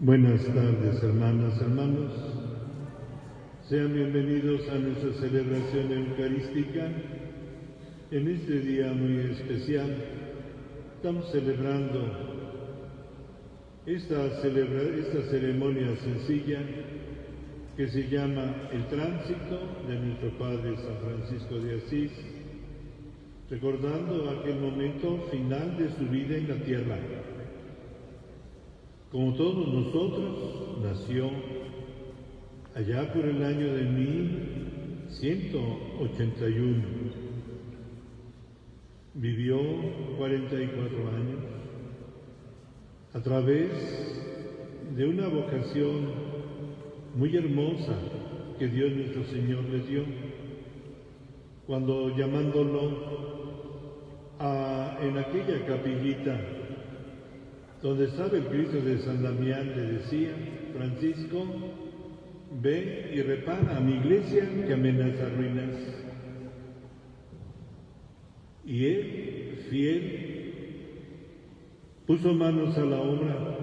Buenas tardes, hermanas, hermanos. Sean bienvenidos a nuestra celebración eucarística. En este día muy especial estamos celebrando esta ceremonia sencilla que se llama el tránsito de nuestro Padre San Francisco de Asís, recordando aquel momento final de su vida en la tierra. Como todos nosotros, nació allá por el año de 1181. Vivió 44 años a través de una vocación muy hermosa que Dios nuestro Señor le dio, cuando llamándolo en aquella capillita donde estaba el Cristo de San Damián, le decía: Francisco, ve y repara a mi iglesia que amenaza ruinas. Y él, fiel, puso manos a la obra,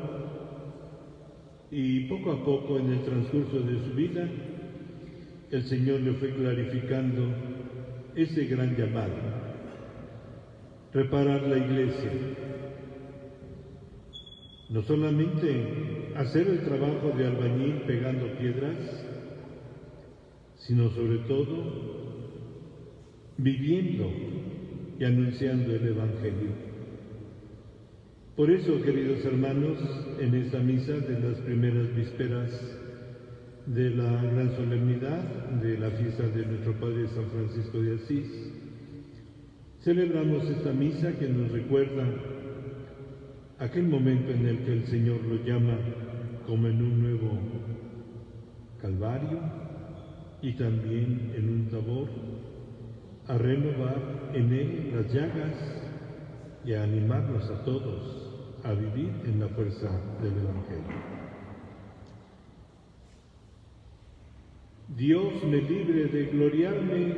y poco a poco en el transcurso de su vida el Señor le fue clarificando ese gran llamado: reparar la iglesia. No solamente hacer el trabajo de albañil pegando piedras, sino sobre todo viviendo y anunciando el Evangelio. Por eso, queridos hermanos, en esta misa de las primeras vísperas de la gran solemnidad de la fiesta de nuestro Padre San Francisco de Asís, celebramos esta misa que nos recuerda aquel momento en el que el Señor lo llama, como en un nuevo Calvario y también en un Tabor, a renovar en Él las llagas y a animarnos a todos a vivir en la fuerza del Evangelio. Dios me libre de gloriarme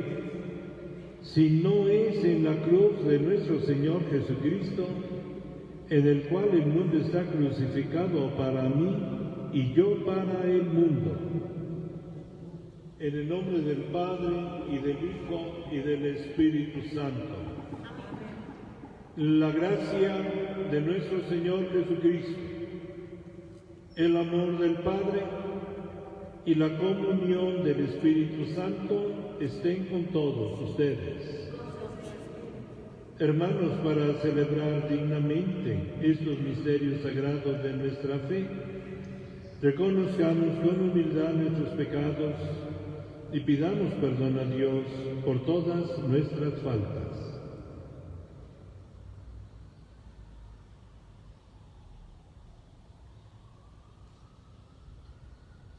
si no es en la cruz de nuestro Señor Jesucristo, en el cual el mundo está crucificado para mí y yo para el mundo. En el nombre del Padre, y del Hijo, y del Espíritu Santo. La gracia de nuestro Señor Jesucristo, el amor del Padre y la comunión del Espíritu Santo estén con todos ustedes. Hermanos, para celebrar dignamente estos misterios sagrados de nuestra fe, reconozcamos con humildad nuestros pecados y pidamos perdón a Dios por todas nuestras faltas.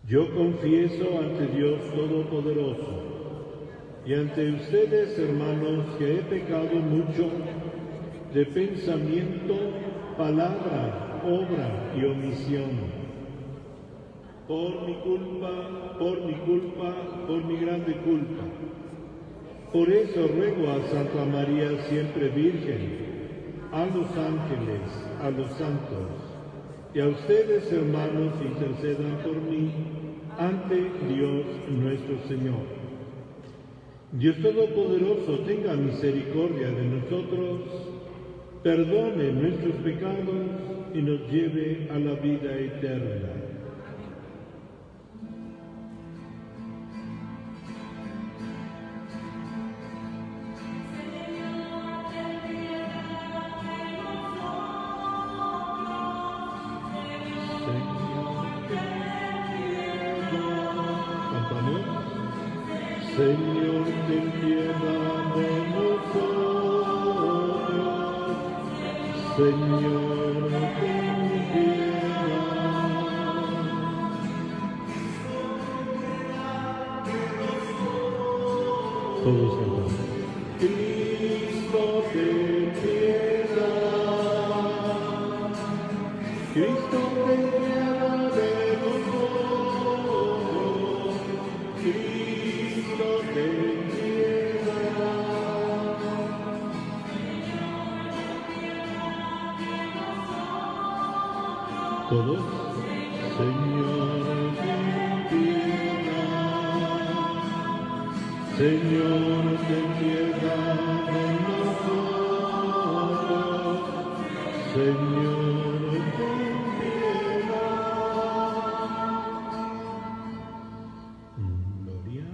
Yo confieso ante Dios Todopoderoso y ante ustedes, hermanos, que he pecado mucho de pensamiento, palabra, obra y omisión. Por mi culpa, por mi grande culpa. Por eso ruego a Santa María siempre Virgen, a los ángeles, a los santos, y a ustedes, hermanos, intercedan por mí ante Dios nuestro Señor. Dios Todopoderoso, tenga misericordia de nosotros, perdone nuestros pecados y nos lleve a la vida eterna. Señor, ten piedad de nosotros. Señor, ten piedad. Todos cantamos. Cristo, ten piedad. Cristo, ten piedad de nosotros. Cristo, ten piedad. Todos, Señor, ten piedad. Señor, ten piedad de nosotros. Señor, ten piedad. Gloria.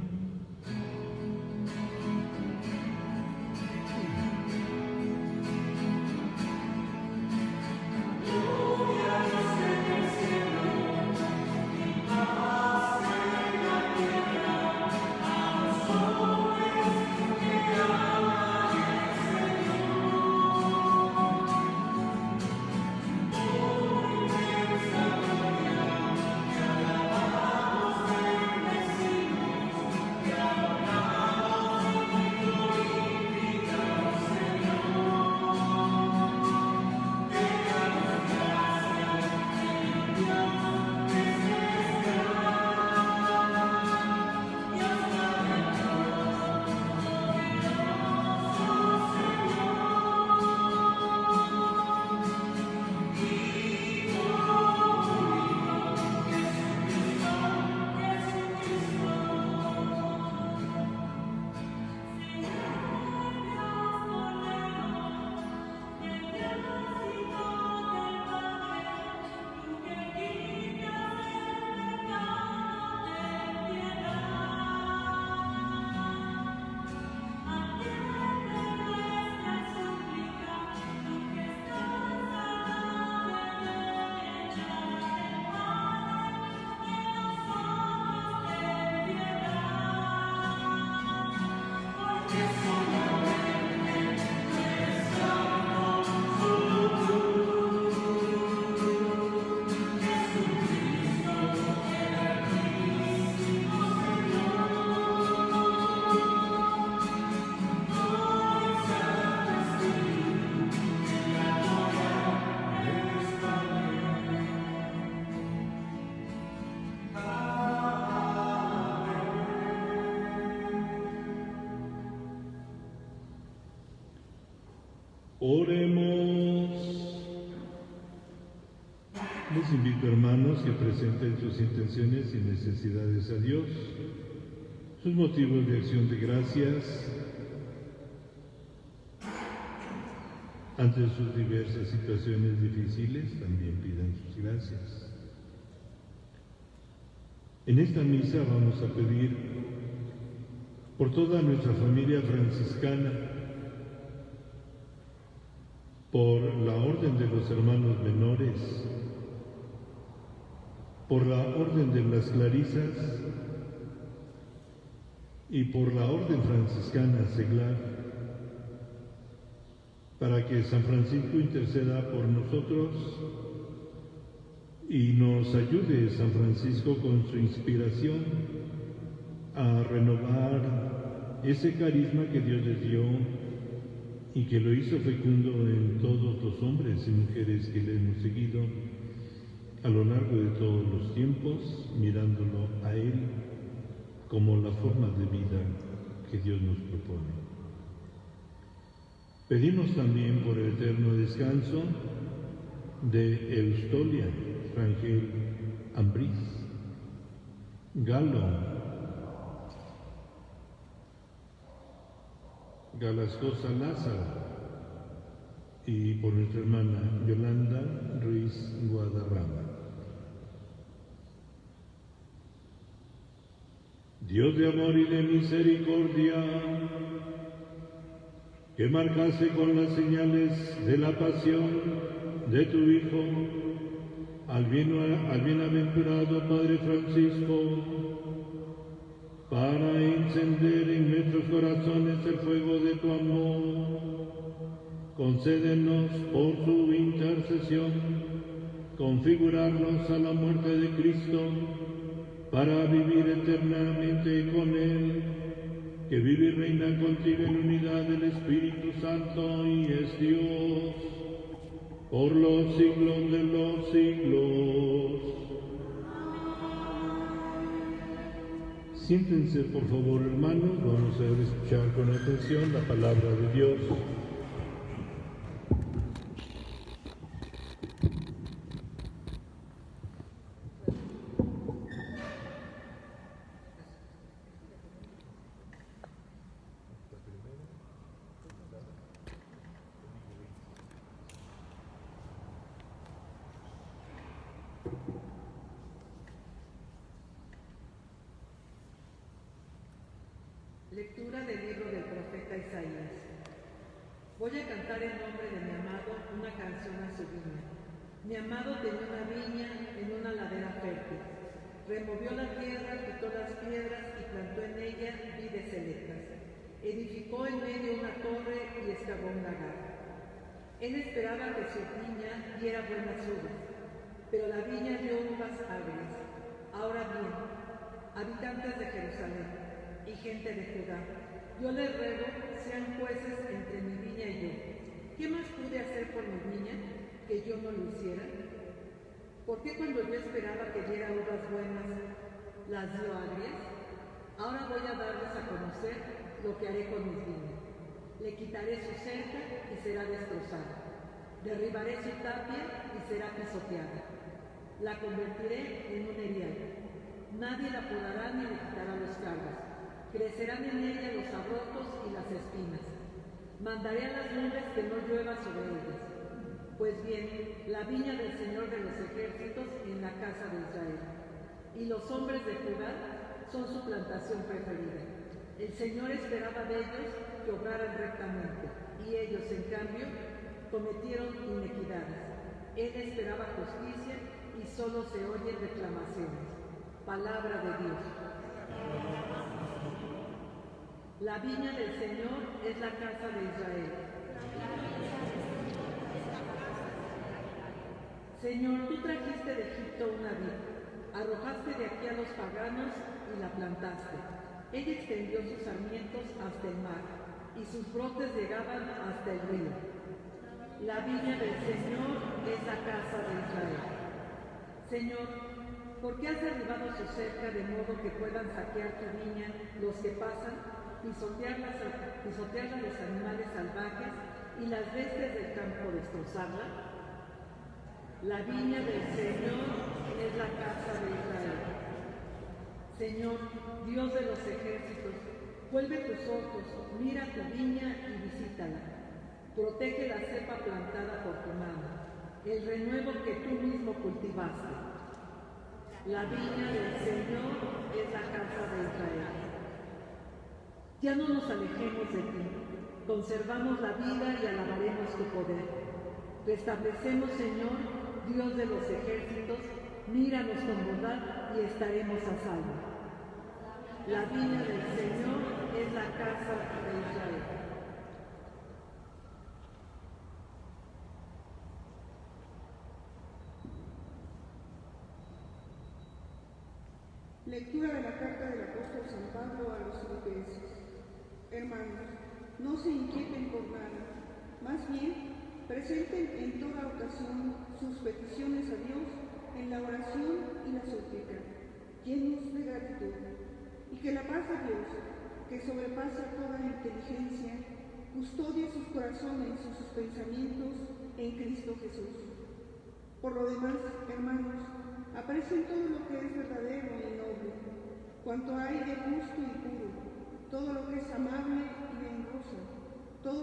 Oremos. Les invito, hermanos, que presenten sus intenciones y necesidades a Dios, sus motivos de acción de gracias ante sus diversas situaciones difíciles. También pidan sus gracias. En esta misa vamos a pedir por toda nuestra familia franciscana, por la Orden de los Hermanos Menores, por la Orden de las Clarisas y por la Orden Franciscana Seglar, para que San Francisco interceda por nosotros y nos ayude San Francisco con su inspiración a renovar ese carisma que Dios les dio y que lo hizo fecundo en todos los hombres y mujeres que le hemos seguido a lo largo de todos los tiempos, mirándolo a Él como la forma de vida que Dios nos propone. Pedimos también por el eterno descanso de Eustolia, Rangel Ambrís, Galo, Galascosa Lázaro, y por nuestra hermana Yolanda Ruiz Guadarrama. Dios de amor y de misericordia, que marcase con las señales de la pasión de tu Hijo al bienaventurado Padre Francisco, para encender en nuestros corazones el fuego de tu amor, concédenos por su intercesión configurarnos a la muerte de Cristo, para vivir eternamente con Él, que vive y reina contigo en unidad del Espíritu Santo y es Dios, por los siglos de los siglos. Siéntense, por favor, hermanos, vamos a escuchar con atención la palabra de Dios. Lectura del libro del profeta Isaías. Voy a cantar en nombre de mi amado una canción a su viña. Mi amado tenía una viña en una ladera fértil. Removió la tierra, quitó las piedras y plantó en ella vides selectas. Edificó en medio una torre y excavó un lagar. Él esperaba que su viña diera buenas uvas, pero la viña dio uvas agrias. Ahora bien, habitantes de Jerusalén y gente de Judá, yo les ruego, sean jueces entre mi viña y yo. ¿Qué más pude hacer por mi viña que yo no lo hiciera? ¿Por qué cuando yo esperaba que diera uvas buenas, las dio agrias? Ahora voy a darles a conocer lo que haré con mis viñas. Le quitaré su cerca y será destrozada. Derribaré su tapia y será pisoteada. La convertiré en un erial. Nadie la podará ni le quitará los cargos. Crecerán en ella los abrojos y las espinas. Mandaré a las nubes que no llueva sobre ellas. Pues bien, la viña del Señor de los ejércitos en la casa de Israel. Y los hombres de Judá son su plantación preferida. El Señor esperaba de ellos que obraran rectamente, y ellos, en cambio, cometieron iniquidades. Él esperaba justicia y solo se oyen reclamaciones. Palabra de Dios. La viña del Señor es la casa de Israel. Señor, tú trajiste de Egipto una vid, arrojaste de aquí a los paganos y la plantaste. Ella extendió sus sarmientos hasta el mar, y sus brotes llegaban hasta el río. La viña del Señor es la casa de Israel. Señor, ¿por qué has derribado su cerca de modo que puedan saquear tu viña los que pasan? Pisotearla a los animales salvajes y las bestias del campo destrozarla? La viña del Señor es la casa de Israel. Señor, Dios de los ejércitos, vuelve tus ojos, mira tu viña y visítala. Protege la cepa plantada por tu mano, el renuevo que tú mismo cultivaste. La viña del Señor es la casa de Israel. Ya no nos alejemos de ti, conservamos la vida y alabaremos tu poder. Restablecemos, Señor, Dios de los ejércitos, míranos con bondad y estaremos a salvo. La viña del Señor es la casa de Israel. Lectura de la carta del apóstol San Pablo a los Filipenses. Hermanos, no se inquieten por nada, más bien presenten en toda ocasión sus peticiones a Dios en la oración y la súplica, llenos de gratitud, y que la paz de Dios, que sobrepasa toda inteligencia, custodie sus corazones y sus pensamientos en Cristo Jesús. Por lo demás, hermanos, aprecien todo lo que es verdadero y noble, cuanto hay de justo y puro, todo lo que es amable y honroso,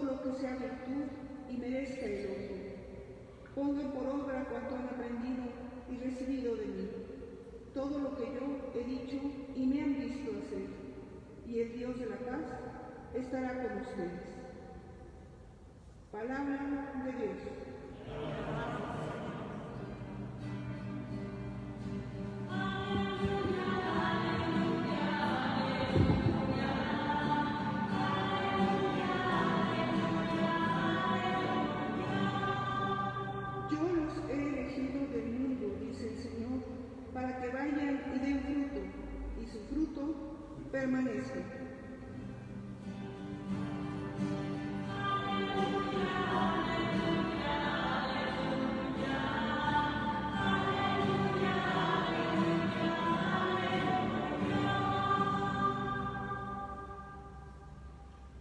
lo que sea virtud y merezca elogio. Pongan por obra cuanto han aprendido y recibido de mí, todo lo que yo he dicho y me han visto hacer, y el Dios de la paz estará con ustedes. Palabra de Dios. Yo los he elegido del mundo, dice el Señor, para que vayan y den fruto, y su fruto permanezca.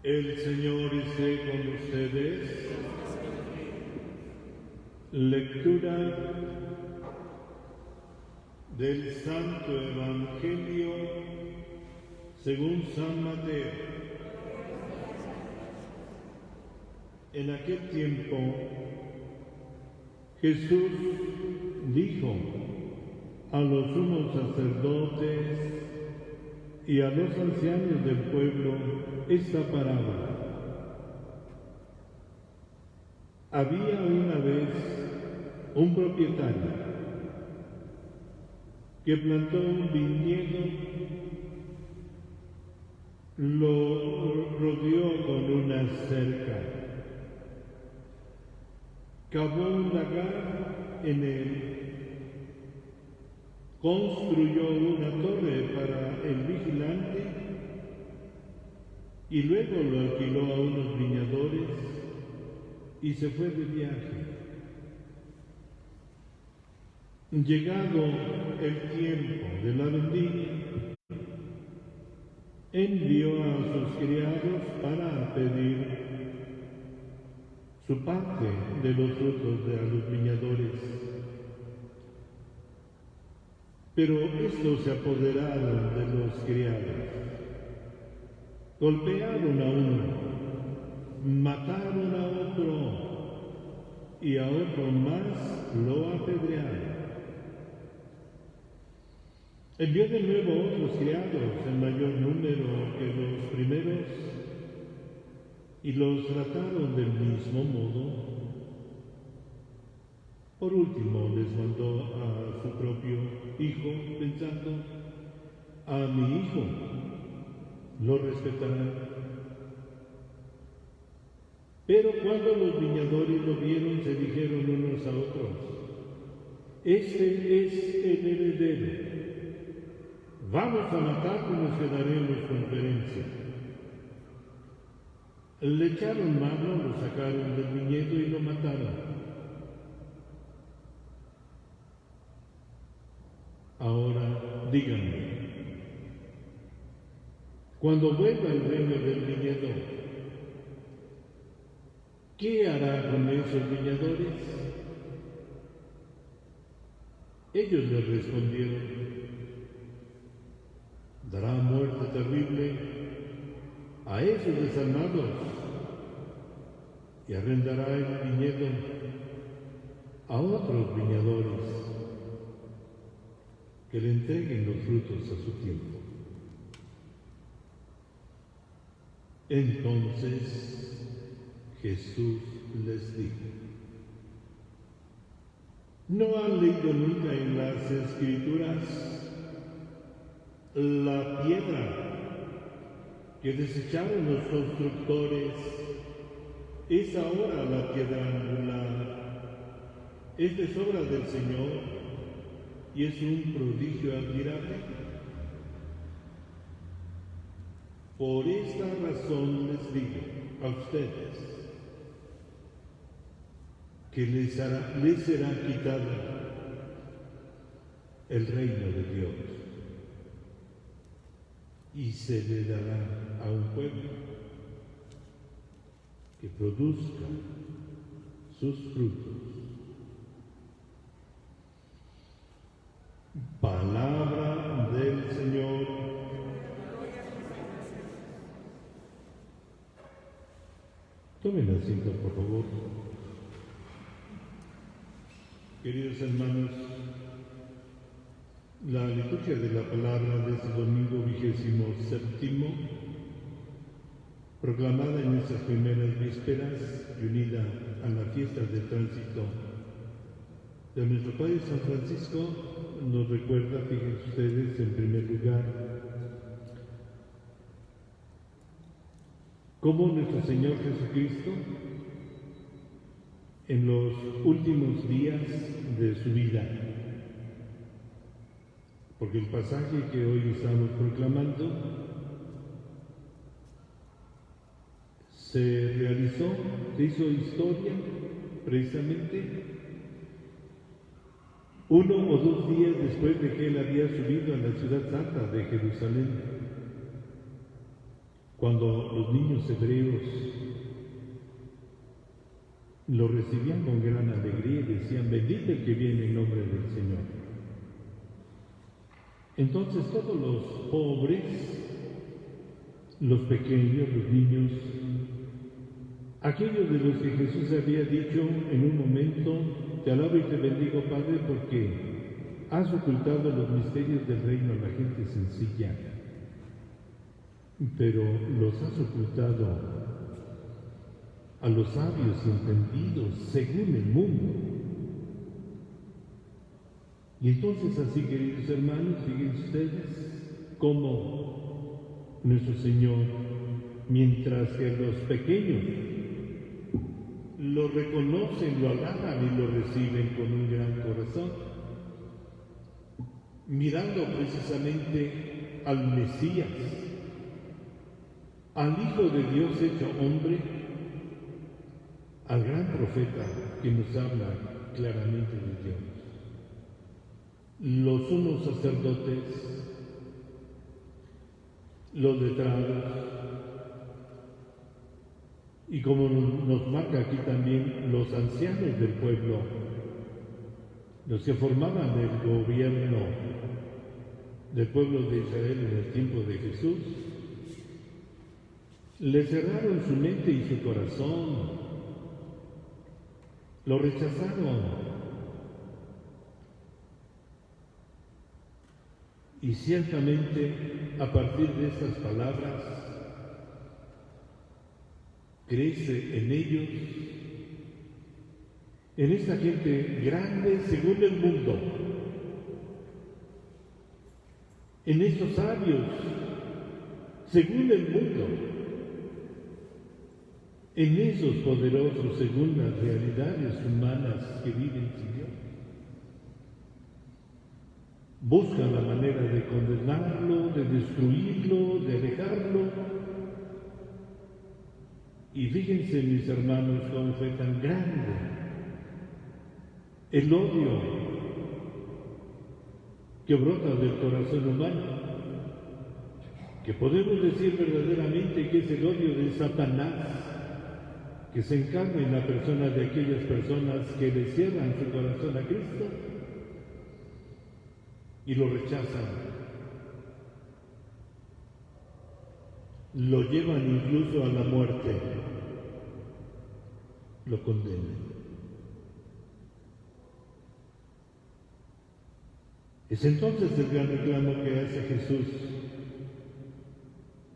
El Señor esté con ustedes. Lectura del Santo Evangelio según San Mateo. En aquel tiempo, Jesús dijo a los sumos sacerdotes y a los ancianos del pueblo esta parábola. Había una vez un propietario que plantó un viñedo, lo rodeó con una cerca, cavó un lagar en él, construyó una torre para el vigilante y luego lo alquiló a unos viñadores y se fue de viaje. Llegado el tiempo de la vendimia, envió a sus criados para pedir su parte de los frutos de los viñadores. Pero estos se apoderaron de los criados, golpearon a uno, mataron a otro y a otro más lo apedrearon. Envió de nuevo otros criados en mayor número que los primeros y los trataron del mismo modo. Por último les mandó a su propio hijo pensando: a mi hijo lo respetarán. Pero cuando los viñadores lo vieron, se dijeron unos a otros: este es el heredero. Vamos a matarlo y nos quedaremos con herencia. Le echaron mano, lo sacaron del viñedo y lo mataron. Ahora díganme, cuando vuelva el dueño del viñedo, ¿qué hará con esos viñadores? Ellos le respondieron: dará muerte terrible a esos desalmados y arrendará el viñedo a otros viñadores que le entreguen los frutos a su tiempo. Entonces Jesús les dijo: ¿no han leído nunca en las Escrituras la piedra que desecharon los constructores es ahora la piedra angular? Es de obra del Señor y es un prodigio admirable. Por esta razón les digo a ustedes que les será quitado el reino de Dios y se le dará a un pueblo que produzca sus frutos. Palabra del Señor. Tomen asiento, por favor. Queridos hermanos, la liturgia de la palabra de este domingo 27º, proclamada en estas primeras vísperas y unida a la fiesta del tránsito de nuestro Padre San Francisco, nos recuerda, fíjense ustedes, en primer lugar, cómo nuestro Señor Jesucristo, en los últimos días de su vida, porque el pasaje que hoy estamos proclamando se hizo historia precisamente 1 o 2 días después de que él había subido a la ciudad santa de Jerusalén, cuando los niños hebreos lo recibían con gran alegría y decían: bendito el que viene en nombre del Señor. Entonces todos los pobres, los pequeños, los niños, aquellos de los que Jesús había dicho en un momento: te alabo y te bendigo, Padre, porque has ocultado los misterios del reino a la gente sencilla, pero los has ocultado a los sabios y entendidos según el mundo. Y entonces así, queridos hermanos, fíjense ustedes cómo nuestro Señor, mientras que los pequeños lo reconocen, lo alaban y lo reciben con un gran corazón, mirando precisamente al Mesías, al Hijo de Dios hecho hombre, al gran profeta que nos habla claramente de Dios. Los sumos sacerdotes, los letrados, y como nos marca aquí también, los ancianos del pueblo, los que formaban el gobierno del pueblo de Israel en el tiempo de Jesús, le cerraron su mente y su corazón, lo rechazaron. Y ciertamente, a partir de estas palabras, crece en ellos, en esta gente grande según el mundo, en estos sabios según el mundo, en esos poderosos según las realidades humanas que viven sin Dios. Buscan la manera de condenarlo, de destruirlo, de alejarlo. Y fíjense, mis hermanos, cómo fue tan grande el odio que brota del corazón humano, que podemos decir verdaderamente que es el odio de Satanás, que se encarna en la persona de aquellas personas que le cierran su corazón a Cristo y lo rechazan, lo llevan incluso a la muerte, lo condenan. Es entonces el gran reclamo que hace Jesús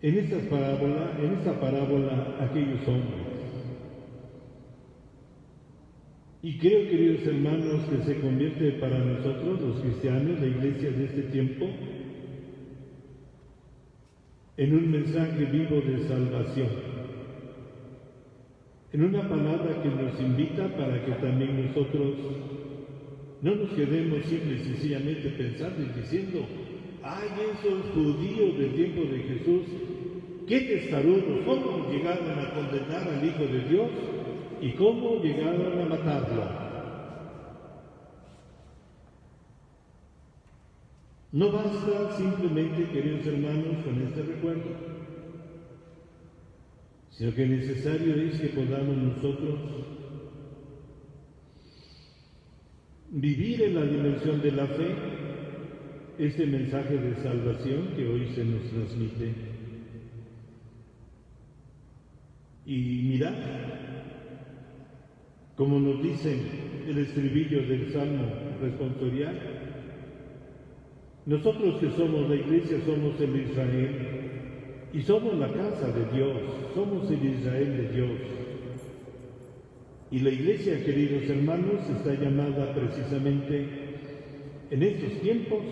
en esta parábola a aquellos hombres. Y creo, queridos hermanos, que se convierte para nosotros, los cristianos, la iglesia de este tiempo, en un mensaje vivo de salvación, en una palabra que nos invita para que también nosotros no nos quedemos simple y sencillamente pensando y diciendo: ¡ay, esos judíos del tiempo de Jesús, qué testarudos! ¿Cómo llegaron a condenar al Hijo de Dios? ¿Y cómo llegaron a matarlo? No basta simplemente, queridos hermanos, con este recuerdo, sino que necesario es que podamos nosotros vivir en la dimensión de la fe este mensaje de salvación que hoy se nos transmite. Y mirad como nos dice el estribillo del Salmo responsorial. Nosotros que somos la Iglesia somos el Israel y somos la casa de Dios, somos el Israel de Dios. Y la Iglesia, queridos hermanos, está llamada precisamente en estos tiempos,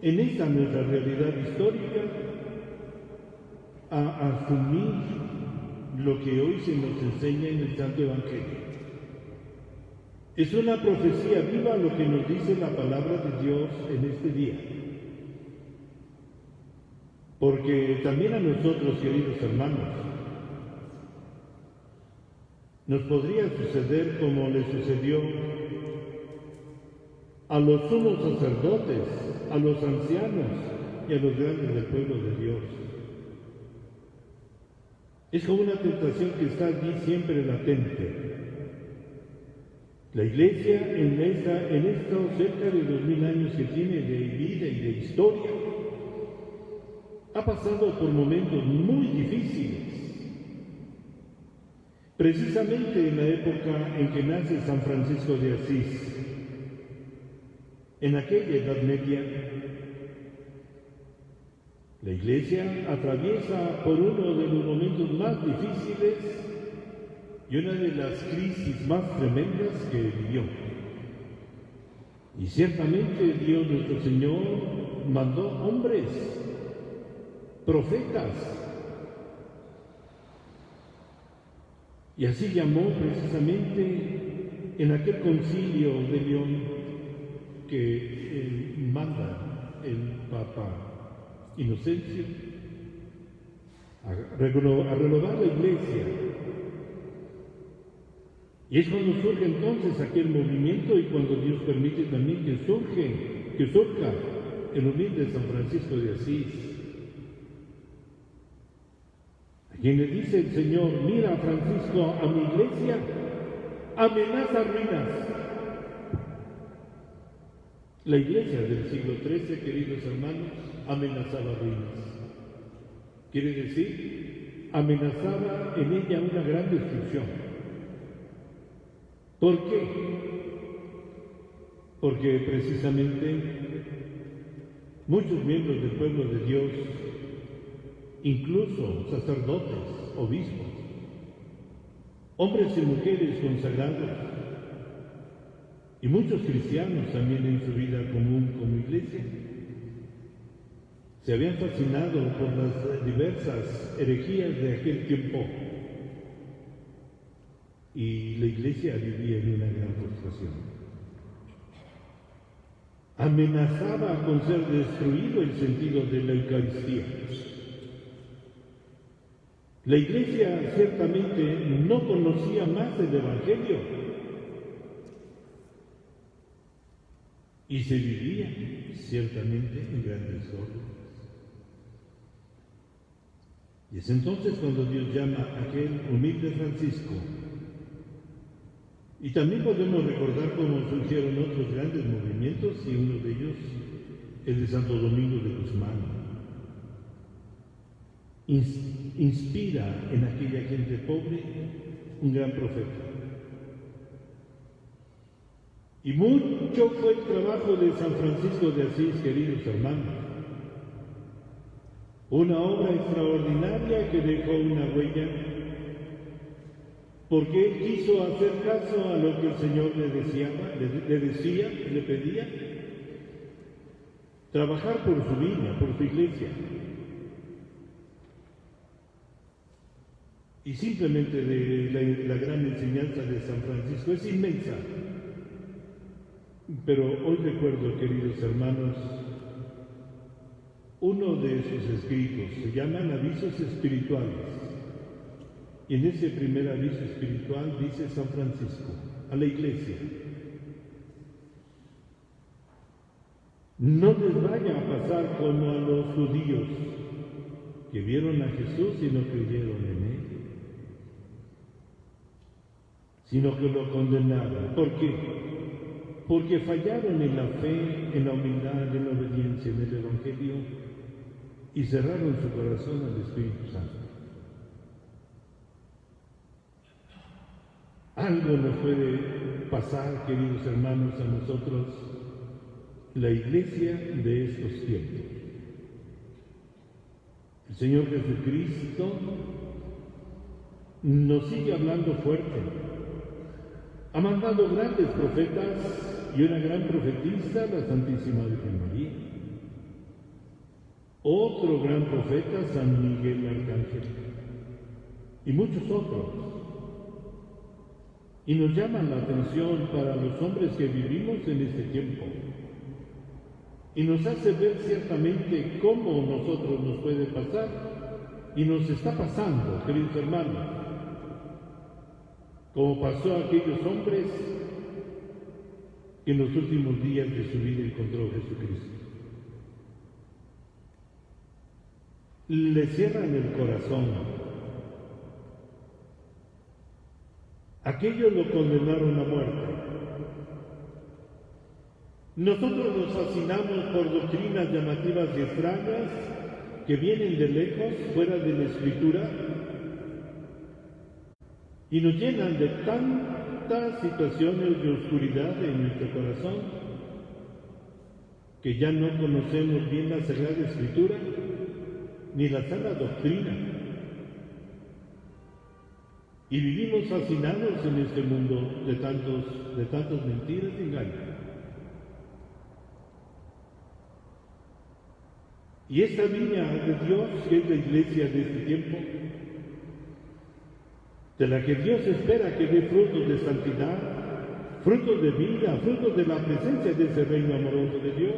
en esta nuestra realidad histórica, a asumir lo que hoy se nos enseña en el Santo Evangelio. Es una profecía viva lo que nos dice la palabra de Dios en este día. Porque también a nosotros, queridos hermanos, nos podría suceder como le sucedió a los sumos sacerdotes, a los ancianos y a los grandes del pueblo de Dios. Es como una tentación que está allí siempre latente. La Iglesia en estos cerca de 2000 años que tiene de vida y de historia ha pasado por momentos muy difíciles. Precisamente en la época en que nace San Francisco de Asís, en aquella Edad Media, la Iglesia atraviesa por uno de los momentos más difíciles y una de las crisis más tremendas que vivió. Y ciertamente Dios nuestro Señor mandó hombres, profetas, y así llamó precisamente en aquel concilio de León que manda el Papa Inocencio a renovar la Iglesia. Y es cuando surge entonces aquel movimiento y cuando Dios permite también que surja el humilde San Francisco de Asís, a quien le dice el Señor: mira, Francisco, a mi Iglesia amenaza ruinas. La Iglesia del siglo XIII, queridos hermanos, amenazaba ruinas. Quiere decir, amenazaba en ella una gran destrucción. ¿Por qué? Porque precisamente muchos miembros del pueblo de Dios, incluso sacerdotes, obispos, hombres y mujeres consagrados, y muchos cristianos también en su vida común como iglesia, se habían fascinado por las diversas herejías de aquel tiempo. Y la Iglesia vivía en una gran frustración. Amenazaba con ser destruido el sentido de la Eucaristía. La Iglesia ciertamente no conocía más el Evangelio y se vivía ciertamente en grandes desorden. Y es entonces cuando Dios llama a aquel humilde Francisco. Y también podemos recordar cómo surgieron otros grandes movimientos, y uno de ellos, el de Santo Domingo de Guzmán. Inspira en aquella gente pobre un gran profeta. Y mucho fue el trabajo de San Francisco de Asís, queridos hermanos. Una obra extraordinaria que dejó una huella, porque él quiso hacer caso a lo que el Señor le pedía, trabajar por su vida, por su iglesia. Y simplemente la gran enseñanza de San Francisco es inmensa. Pero hoy recuerdo, queridos hermanos, uno de sus escritos, se llaman Avisos Espirituales. Y en ese primer aviso espiritual dice San Francisco a la Iglesia: no les vaya a pasar como a los judíos que vieron a Jesús y no creyeron en él, sino que lo condenaron. ¿Por qué? Porque fallaron en la fe, en la humildad, en la obediencia, en el Evangelio, y cerraron su corazón al Espíritu Santo. Algo nos puede pasar, queridos hermanos, a nosotros, la iglesia de estos tiempos. El Señor Jesucristo nos sigue hablando fuerte. Ha mandado grandes profetas y una gran profetisa, la Santísima Virgen María. Otro gran profeta, San Miguel Arcángel. Y muchos otros. Y nos llaman la atención para los hombres que vivimos en este tiempo. Y nos hace ver ciertamente cómo nosotros nos puede pasar. Y nos está pasando, queridos hermanos. Como pasó a aquellos hombres que en los últimos días de su vida encontró Jesucristo. Le cierran el corazón. Aquellos lo condenaron a muerte. Nosotros nos fascinamos por doctrinas llamativas y extrañas que vienen de lejos, fuera de la Escritura, y nos llenan de tantas situaciones de oscuridad en nuestro corazón que ya no conocemos bien la Sagrada Escritura ni la sana doctrina. Y vivimos fascinados en este mundo de tantas mentiras y engaños. Y esta viña de Dios, que es la iglesia de este tiempo, de la que Dios espera que dé frutos de santidad, frutos de vida, frutos de la presencia de ese reino amoroso de Dios,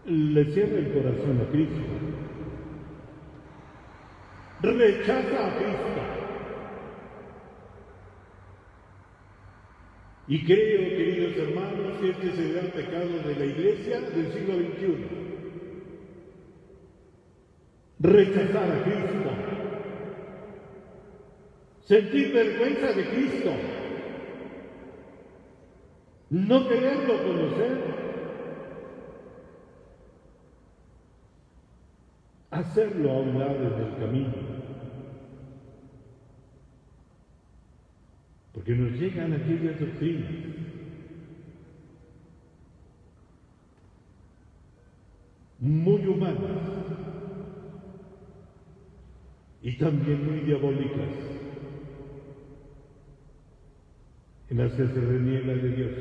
le cierra el corazón a Cristo. Rechaza a Cristo. Y creo, queridos hermanos, que este es el gran pecado de la iglesia del siglo XXI. Rechazar a Cristo. Sentir vergüenza de Cristo. No quererlo conocer. Hacerlo a un lado del camino. Porque nos llegan aquellas doctrinas muy humanas y también muy diabólicas, en las que se reniega de Dios.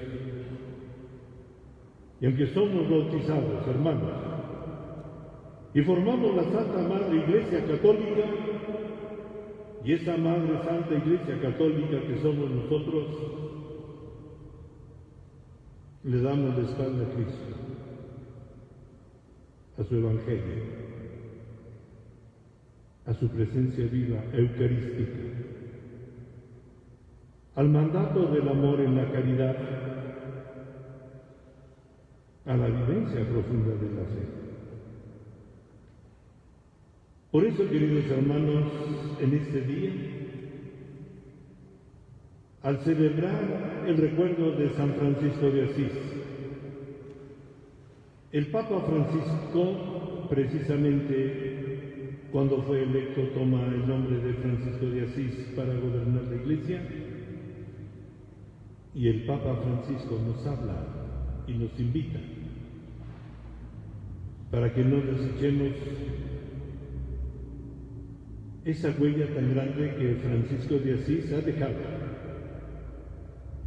Y aunque somos bautizados, hermanos, y formamos la Santa Madre Iglesia Católica, y esa Madre Santa Iglesia Católica que somos nosotros, le damos la espalda a Cristo, a su Evangelio, a su presencia viva eucarística, al mandato del amor en la caridad, a la vivencia profunda de la fe. Por eso, queridos hermanos, en este día, al celebrar el recuerdo de San Francisco de Asís, el Papa Francisco, precisamente cuando fue electo, toma el nombre de Francisco de Asís para gobernar la Iglesia, y el Papa Francisco nos habla y nos invita para que no desechemos esa huella tan grande que Francisco de Asís ha dejado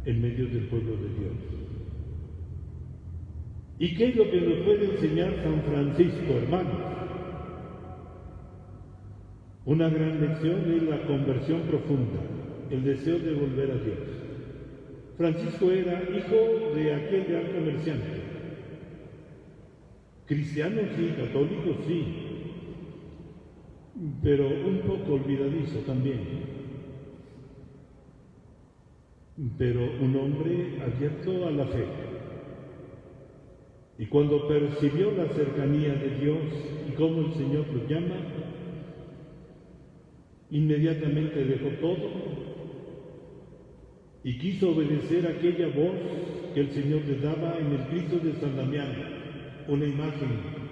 en medio del pueblo de Dios. ¿Y qué es lo que nos puede enseñar San Francisco, hermanos? Una gran lección es la conversión profunda, el deseo de volver a Dios. Francisco era hijo de aquel gran comerciante. Cristiano sí, católico sí, pero un poco olvidadizo también. Pero un hombre abierto a la fe. Y cuando percibió la cercanía de Dios y cómo el Señor lo llama, inmediatamente dejó todo y quiso obedecer aquella voz que el Señor le daba en el Cristo de San Damián, una imagen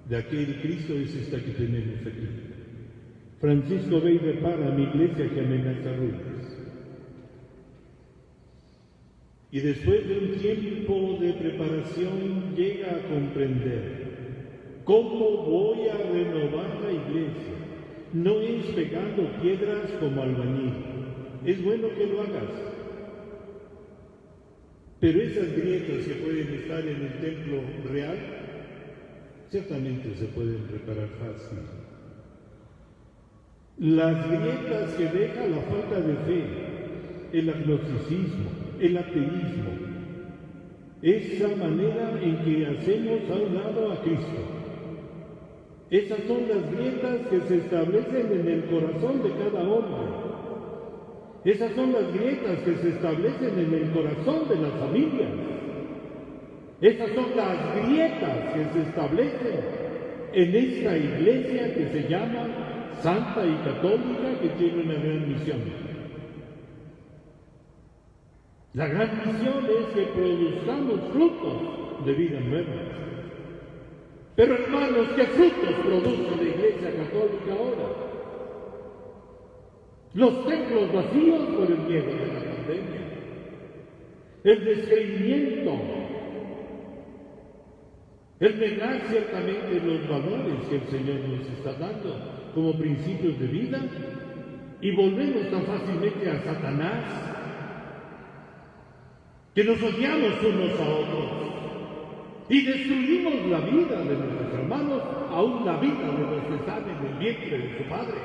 de aquel Cristo es esta que tenemos aquí. Francisco ve y repara mi iglesia que amenaza ruinas. Y después de un tiempo de preparación llega a comprender cómo voy a renovar la iglesia. No es pegando piedras como albañil. Es bueno que lo hagas. Pero esas grietas que pueden estar en el templo real, ciertamente se pueden reparar fácil. Las grietas que deja la falta de fe, el agnosticismo, el ateísmo, esa manera en que hacemos a un lado a Cristo. Esas son las grietas que se establecen en el corazón de cada hombre. Esas son las grietas que se establecen en el corazón de las familias. Esas son las grietas que se establecen en esta iglesia que se llama Santa y Católica, que tiene una gran misión. La gran misión es que produzcamos frutos de vida nueva. Pero hermanos, ¿qué frutos produce la Iglesia Católica ahora? Los templos vacíos por el miedo de la pandemia, el descreimiento, el negar ciertamente los valores que el Señor nos está dando como principios de vida, y volvemos tan fácilmente a Satanás, que nos odiamos unos a otros y destruimos la vida de nuestros hermanos, aún la vida de los que están en el vientre de su padre.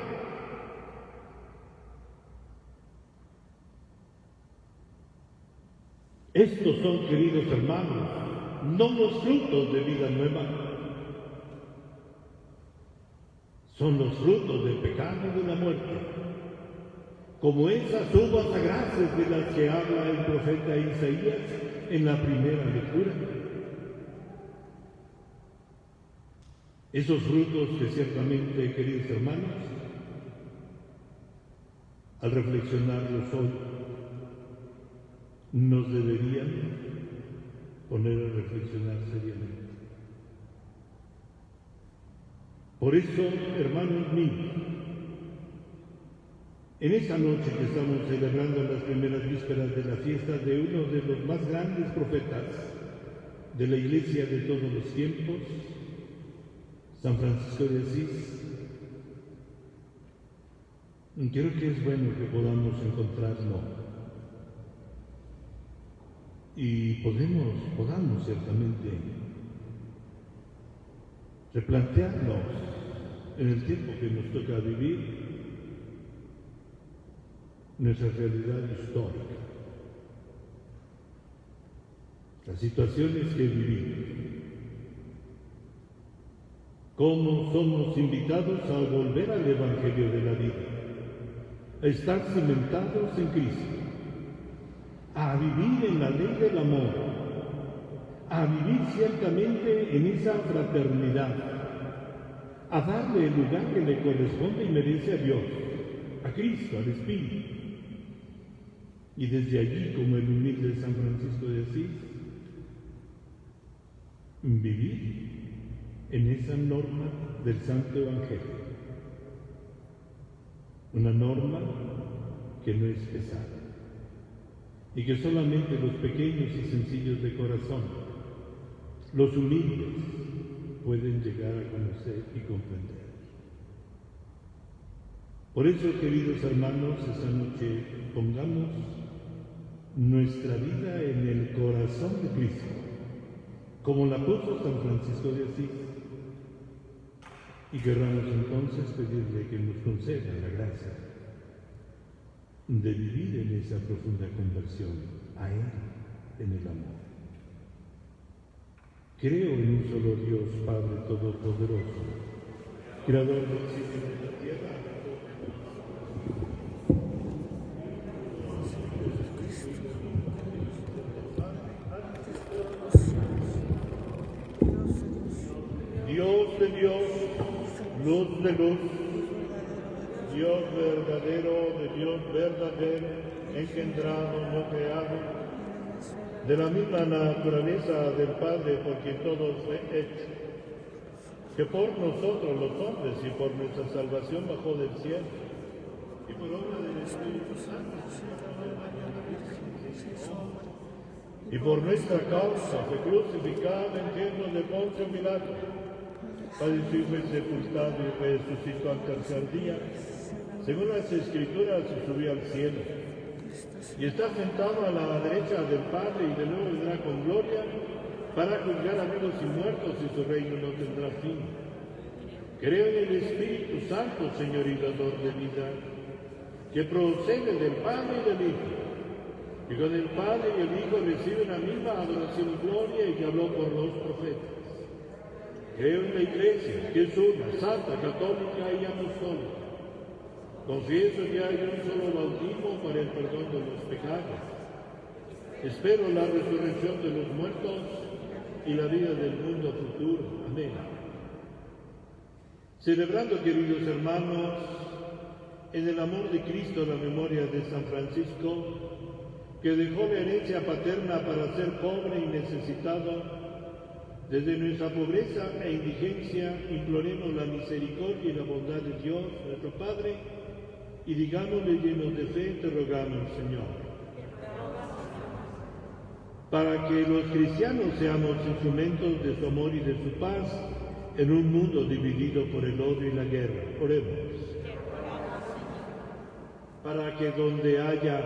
Estos son, queridos hermanos, no los frutos de vida nueva, son los frutos del pecado y de la muerte, como esas uvas sagradas de las que habla el profeta Isaías en la primera lectura. Esos frutos que ciertamente, queridos hermanos, al reflexionarlos hoy, nos deberían poner a reflexionar seriamente. Por eso, hermanos míos, en esta noche que estamos celebrando las primeras vísperas de la fiesta de uno de los más grandes profetas de la Iglesia de todos los tiempos, San Francisco de Asís, creo que es bueno que podamos encontrarlo y podamos ciertamente replantearnos en el tiempo que nos toca vivir nuestra realidad histórica, las situaciones que vivimos, cómo somos invitados a volver al Evangelio de la vida, a estar cimentados en Cristo, a vivir en la ley del amor, a vivir ciertamente en esa fraternidad, a darle el lugar que le corresponde y merece a Dios, a Cristo, al Espíritu. Y desde allí, como el humilde San Francisco de Asís, vivir en esa norma del Santo Evangelio, una norma que no es pesada y que solamente los pequeños y sencillos de corazón, los humildes, pueden llegar a conocer y comprender. Por eso, queridos hermanos, esta noche pongamos nuestra vida en el corazón de Cristo, como la puso San Francisco de Asís, y querramos entonces pedirle que nos conceda la gracia de vivir en esa profunda conversión a Él en el amor. Creo en un solo Dios, Padre Todopoderoso, Creador del cielo y de la tierra. Dios de Dios, luz de luz, Dios verdadero de Dios verdadero, engendrado, no creado, de la misma naturaleza del Padre por quien todo fue hecho, que por nosotros los hombres y por nuestra salvación bajó del cielo, y por obra del Espíritu Santo, y por nuestra causa fue crucificado en tiempos de Poncio Pilato, padeció y fue sepultado y resucitó al tercer día, según las Escrituras, y subió al cielo, y está sentado a la derecha del Padre, y de nuevo vendrá con gloria para juzgar a vivos y muertos, y su reino no tendrá fin. Creo en el Espíritu Santo, Señor y dador de vida, que procede del Padre y del Hijo, y con el Padre y el Hijo reciben la misma adoración y gloria, y que habló por los profetas. Creo en la Iglesia, que es una, santa, católica y apostólica. Confieso que hay un solo bautismo para el perdón de los pecados. Espero la resurrección de los muertos y la vida del mundo futuro. Amén. Celebrando, queridos hermanos, en el amor de Cristo la memoria de San Francisco, que dejó la herencia paterna para ser pobre y necesitado, desde nuestra pobreza e indigencia imploremos la misericordia y la bondad de Dios, nuestro Padre, y digámosle llenos de fe, te rogamos, Señor, para que los cristianos seamos instrumentos de su amor y de su paz en un mundo dividido por el odio y la guerra. Oremos. Para que donde haya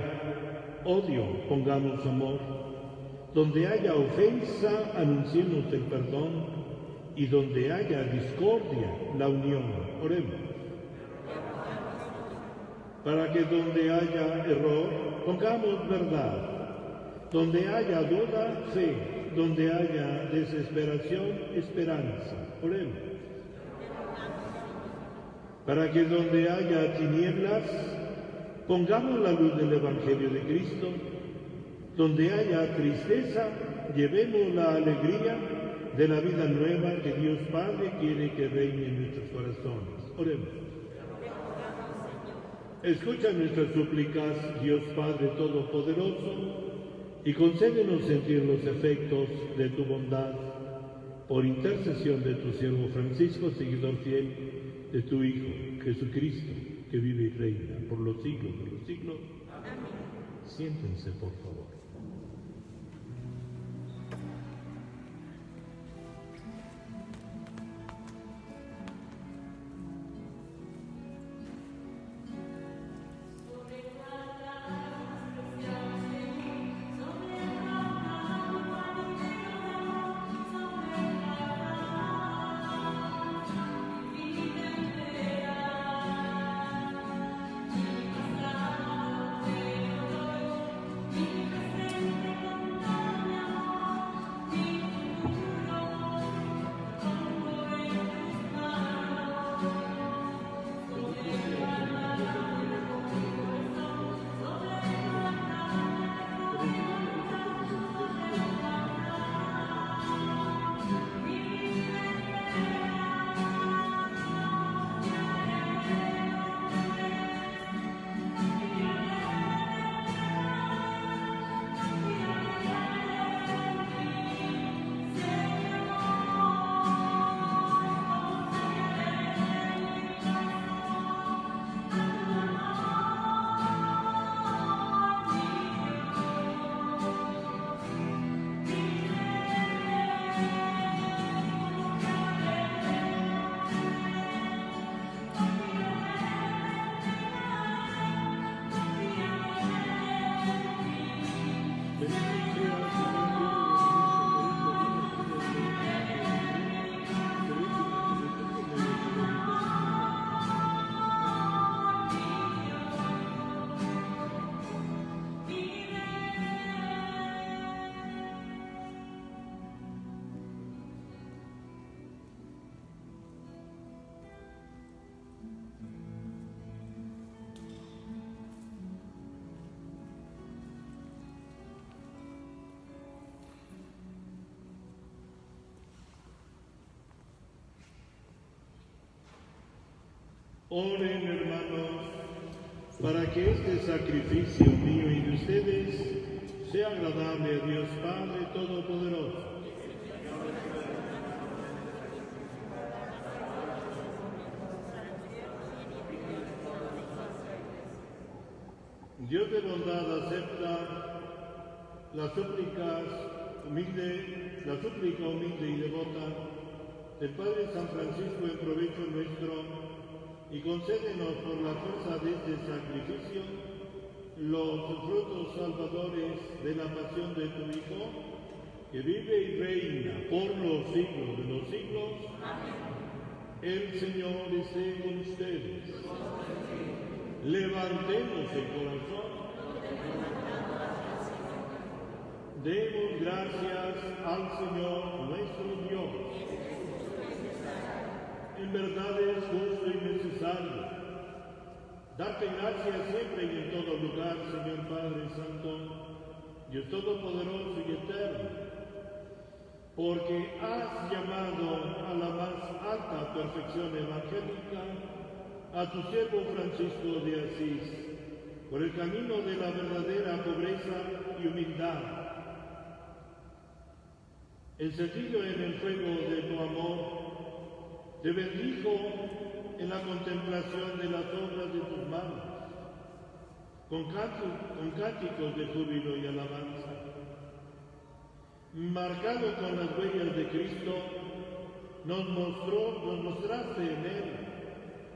odio pongamos amor, donde haya ofensa anunciemos el perdón, y donde haya discordia la unión. Oremos. Para que donde haya error pongamos verdad, donde haya duda fe, donde haya desesperación esperanza. Oremos. Para que donde haya tinieblas pongamos la luz del Evangelio de Cristo, donde haya tristeza llevemos la alegría de la vida nueva que Dios Padre quiere que reine en nuestros corazones. Oremos. Escucha nuestras súplicas, Dios Padre Todopoderoso, y concédenos sentir los efectos de tu bondad, por intercesión de tu siervo Francisco, seguidor fiel de tu Hijo, Jesucristo, que vive y reina por los siglos de los siglos. Amén. Siéntense, por favor. Oren, hermanos, para que este sacrificio mío y de ustedes sea agradable a Dios Padre Todopoderoso. Dios de bondad acepta la súplica humilde y devota del Padre San Francisco en provecho nuestro, y concédenos por la fuerza de este sacrificio los frutos salvadores de la pasión de tu Hijo, que vive y reina por los siglos de los siglos. Amén. El Señor esté con ustedes. Levantemos el corazón. Demos gracias al Señor nuestro Dios. En verdad es justo y necesario darte gracias siempre y en todo lugar, Señor Padre Santo, Dios Todopoderoso y Eterno, porque has llamado a la más alta perfección evangélica a tu siervo Francisco de Asís, por el camino de la verdadera pobreza y humildad. Encendido en el fuego de tu amor, te bendijo en la contemplación de las obras de tus manos, con cánticos de júbilo y alabanza. Marcado con las huellas de Cristo, nos mostraste en Él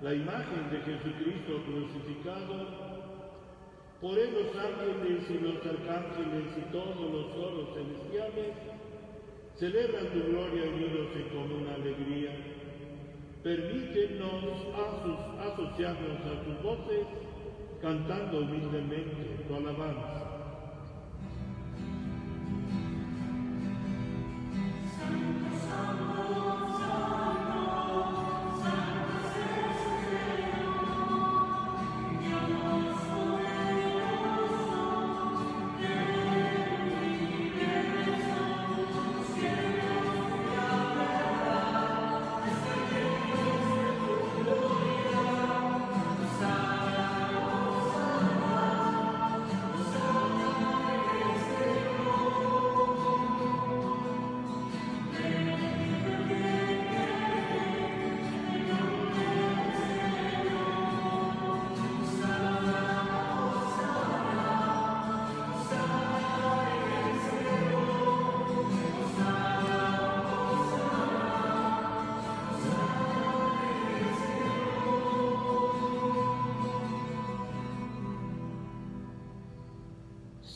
la imagen de Jesucristo crucificado. Por Él los ángeles y los arcángeles y todos los coros celestiales celebran tu gloria unidos en común alegría. Permítenos asociarnos a tus voces, cantando humildemente tu alabanza.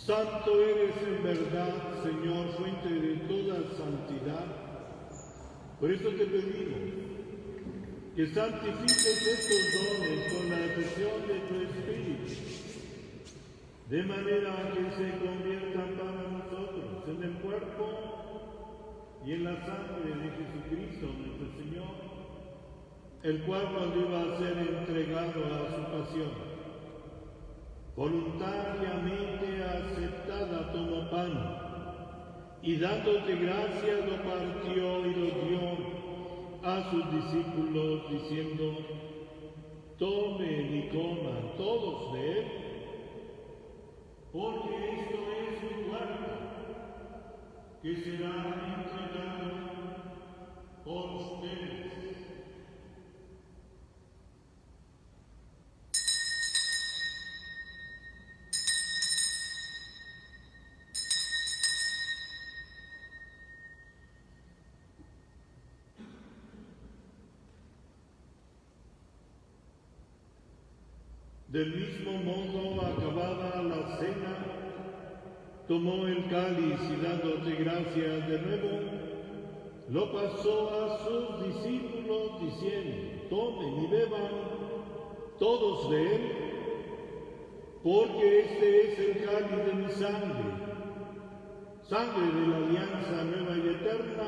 Santo eres en verdad, Señor, fuente de toda santidad. Por eso te pedimos que santifiques estos dones con la efección de tu Espíritu, de manera que se conviertan para nosotros en el cuerpo y en la sangre de Jesucristo nuestro Señor, el cual cuando iba a ser entregado a su pasión, voluntariamente aceptada tomó pan, y dándote gracias lo partió y lo dio a sus discípulos, diciendo: tomen y coman todos de él, porque esto es mi cuerpo, que será entregado por ustedes. Del mismo modo, acabada la cena, tomó el cáliz y dándote gracias de nuevo, lo pasó a sus discípulos diciendo: tomen y beban todos de él, porque este es el cáliz de mi sangre, sangre de la alianza nueva y eterna,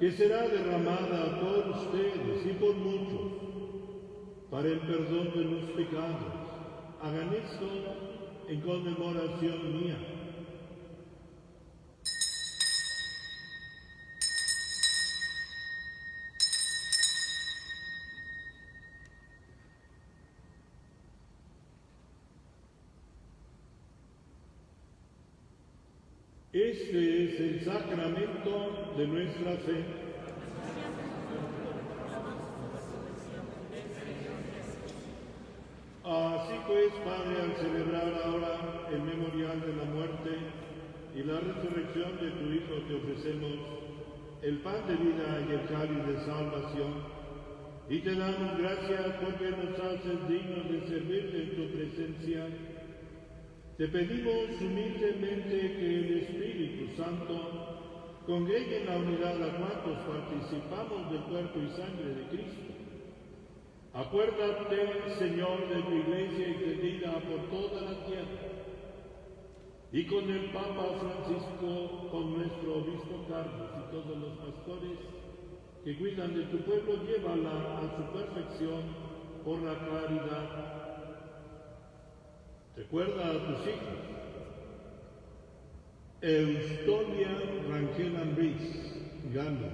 que será derramada por ustedes y por muchos para el perdón de los pecados. Hagan esto en conmemoración mía. Este es el sacramento de nuestra fe. Así pues, Padre, al celebrar ahora el memorial de la muerte y la resurrección de tu Hijo, te ofrecemos el pan de vida y el cáliz de salvación, y te damos gracias porque nos haces dignos de servirte en tu presencia. Te pedimos humildemente que el Espíritu Santo congregue en la unidad a cuantos participamos del cuerpo y sangre de Cristo. Acuérdate, Señor, de tu Iglesia extendida por toda la tierra, y con el Papa Francisco, con nuestro obispo Carlos y todos los pastores que cuidan de tu pueblo, llévala a su perfección por la caridad. Recuerda a tus hijos, Eustolia Rangel Ambriz Galo,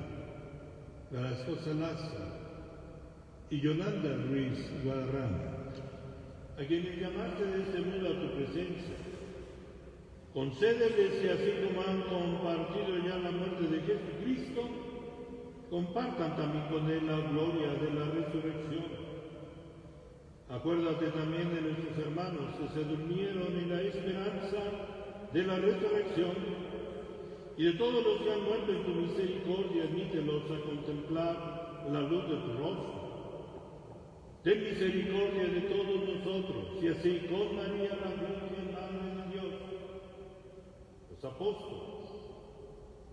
Garascosa Laza y Yolanda Ruiz Guadarrama, a quienes llamaste de este mundo a tu presencia. Concédeles que así como han compartido ya la muerte de Jesucristo, compartan también con él la gloria de la resurrección. Acuérdate también de nuestros hermanos que se durmieron en la esperanza de la resurrección, y de todos los que han muerto en tu misericordia, admítelos a contemplar la luz de tu rostro. Ten misericordia de todos nosotros, y así con María la Virgen, Madre de Dios, los apóstoles,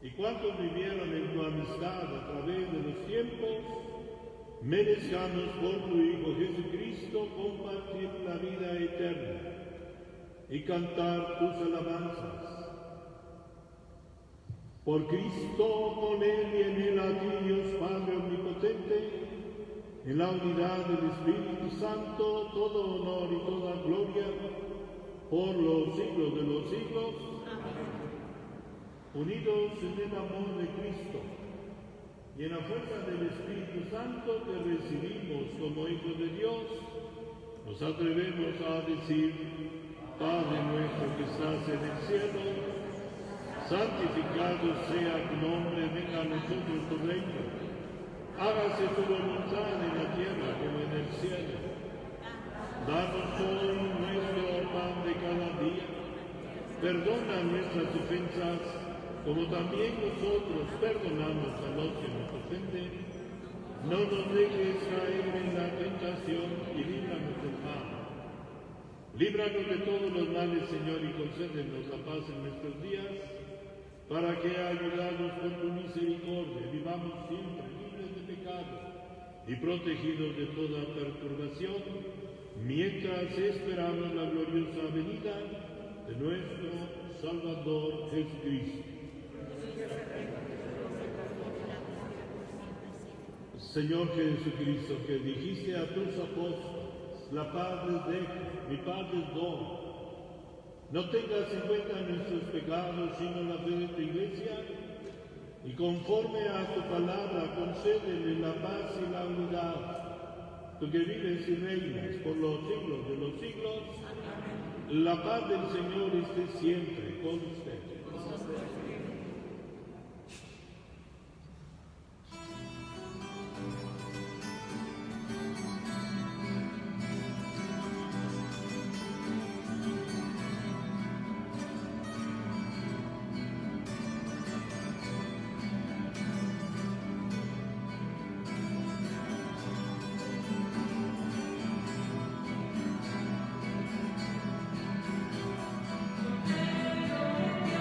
y cuantos vivieron en tu amistad a través de los tiempos, merezcamos por tu Hijo Jesucristo compartir la vida eterna y cantar tus alabanzas. Por Cristo, con Él y en Él, a ti, Dios Padre Omnipotente, en la unidad del Espíritu Santo, todo honor y toda gloria, por los siglos de los siglos. Amén. Unidos en el amor de Cristo y en la fuerza del Espíritu Santo que recibimos como hijos de Dios, nos atrevemos a decir: Padre nuestro que estás en el cielo, santificado sea tu nombre, venga a nosotros tu reino, hágase tu voluntad en la tierra como en el cielo. Danos hoy nuestro pan de cada día, perdona nuestras ofensas, como también nosotros perdonamos a los que nos ofenden. No nos dejes caer en la tentación y líbranos del mal. Líbranos de todos los males, Señor, y concédenos la paz en nuestros días, para que, ayudados por tu misericordia, vivamos siempre libres de pecado y protegidos de toda perturbación, mientras esperamos la gloriosa venida de nuestro Salvador Jesucristo. Señor Jesucristo, que dijiste a tus apóstoles: la paz les dejo, mi paz les doy. No tengas en cuenta nuestros pecados, sino la fe de tu Iglesia, y conforme a tu palabra, concédele la paz y la unidad. Tú que vives y reinas por los siglos de los siglos, la paz del Señor esté siempre con ustedes. Thank you.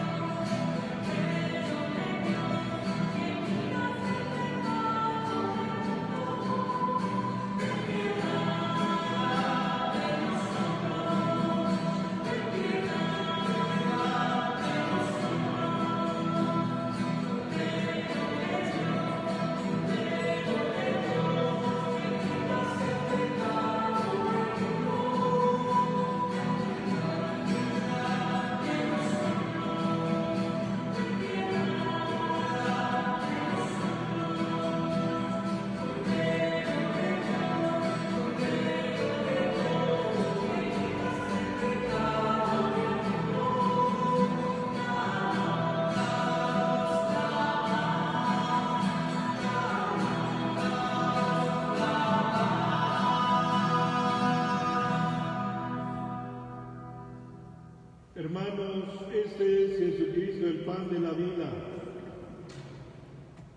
Hermanos, este es Jesucristo, el pan de la vida.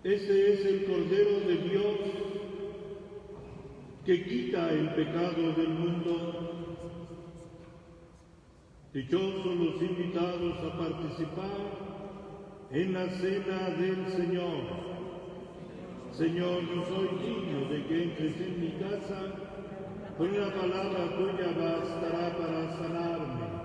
Este es el Cordero de Dios que quita el pecado del mundo. Dichosos los invitados a participar en la cena del Señor. Señor, no soy digno de que entres en mi casa, con una palabra tuya bastará para sanarme.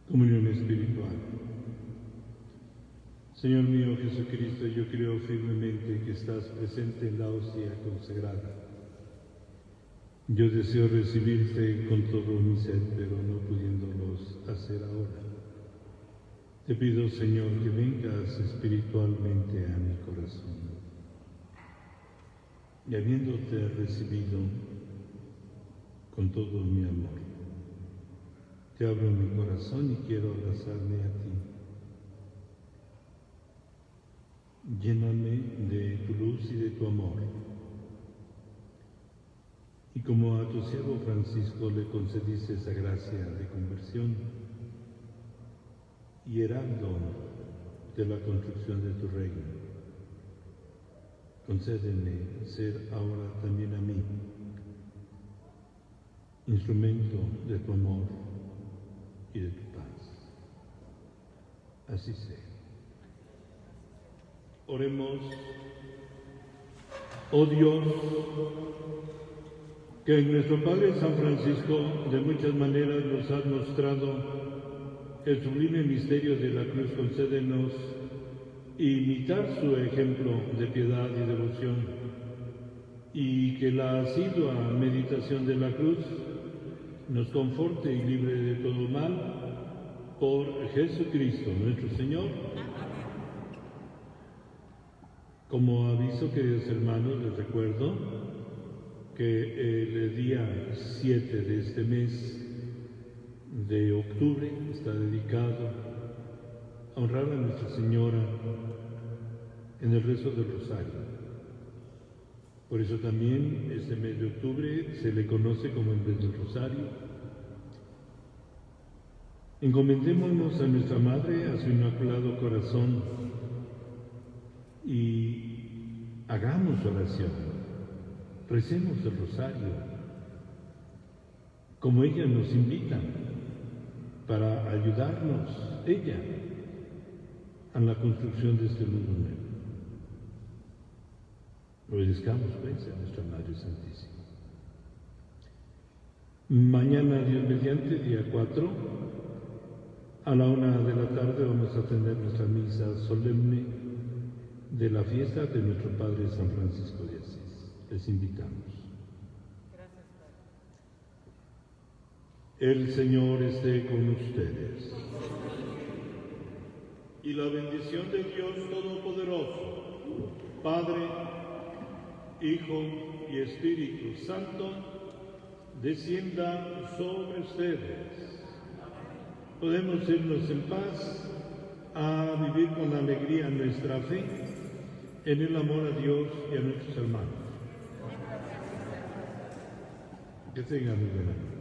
Comunión espiritual. Señor mío Jesucristo, yo creo firmemente que estás presente en la hostia consagrada. Yo deseo recibirte con todo mi ser, pero no pudiéndolos hacer ahora. Te pido, Señor, que vengas espiritualmente a mi corazón. Y habiéndote recibido con todo mi amor, te abro mi corazón y quiero abrazarme a ti. Lléname de tu luz y de tu amor. Y como a tu siervo Francisco le concediste esa gracia de conversión y heraldo de la construcción de tu reino, concédeme ser ahora también a mí instrumento de tu amor y de tu paz. Así sea. Oremos. Oh Dios, que en nuestro Padre San Francisco de muchas maneras nos has mostrado el sublime misterio de la cruz, concédenos imitar su ejemplo de piedad y devoción, y que la asidua meditación de la cruz nos conforte y libre de todo mal, por Jesucristo nuestro Señor. Como aviso, queridos hermanos, les recuerdo que el día 7 de este mes de octubre está dedicado a honrar a Nuestra Señora en el rezo del Rosario. Por eso también este mes de octubre se le conoce como el mes del Rosario. Encomendémonos a nuestra Madre, a su Inmaculado Corazón, y hagamos oración, recemos el Rosario, como ella nos invita, para ayudarnos, ella, a la construcción de este mundo nuevo. Obedezcamos pues a nuestra Madre Santísima. Mañana, Dios mediante, día 4, a la 1 de la tarde vamos a tener nuestra misa solemne de la fiesta de nuestro Padre San Francisco de Asís. Les invitamos. Gracias, Padre. El Señor esté con ustedes. Y la bendición de Dios Todopoderoso, Padre, Hijo y Espíritu Santo, descienda sobre ustedes. Podemos irnos en paz a vivir con alegría nuestra fe en el amor a Dios y a nuestros hermanos. Que tengan muy buena noche.